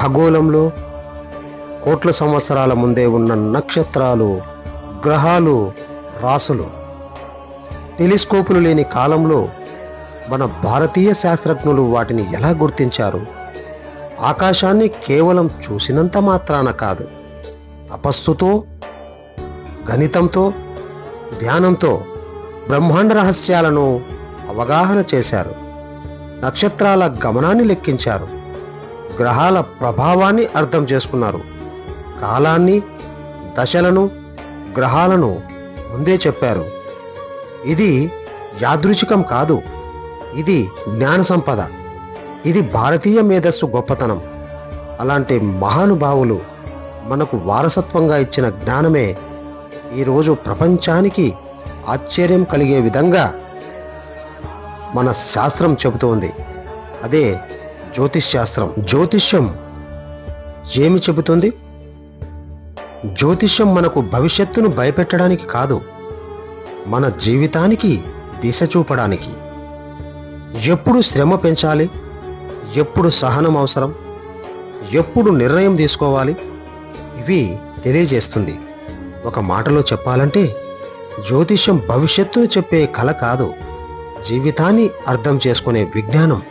ఖగోళంలో కోట్ల సంవత్సరాల ముందే ఉన్న నక్షత్రాలు, గ్రహాలు, రాసులు. టెలిస్కోపులు లేని కాలంలో మన భారతీయ శాస్త్రజ్ఞులు వాటిని ఎలా గుర్తించారు? ఆకాశాన్ని కేవలం చూసినంత మాత్రాన కాదు, తపస్సుతో, గణితంతో, ధ్యానంతో బ్రహ్మాండ రహస్యాలను అవగాహన చేశారు. నక్షత్రాల గమనాన్ని లెక్కించారు, గ్రహాల ప్రభావాన్ని అర్థం చేసుకున్నారు, కాలాన్ని, దశలను, గ్రహాలను ముందే చెప్పారు. ఇది యాదృచ్ఛికం కాదు, ఇది జ్ఞాన సంపద. ఇది భారతీయ మేధస్సు గొప్పతనం. అలాంటి మహానుభావులు మనకు వారసత్వంగా ఇచ్చిన జ్ఞానమే ఈరోజు ప్రపంచానికి ఆశ్చర్యం కలిగే విధంగా మన శాస్త్రం చెబుతోంది. అదే జ్యోతిష్ శాస్త్రం. జ్యోతిష్యం ఏమి చెబుతుంది? జ్యోతిష్యం మనకు భవిష్యత్తును భయపెట్టడానికి కాదు, మన జీవితానికి దిశ చూపడానికి. ఎప్పుడు శ్రమ పెంచాలి, ఎప్పుడు సహనం అవసరం, ఎప్పుడు నిర్ణయం తీసుకోవాలి, ఇవి తెలియజేస్తుంది. ఒక మాటలో చెప్పాలంటే జ్యోతిష్యం భవిష్యత్తును చెప్పే కళ కాదు, జీవితాన్ని అర్థం చేసుకునే విజ్ఞానం.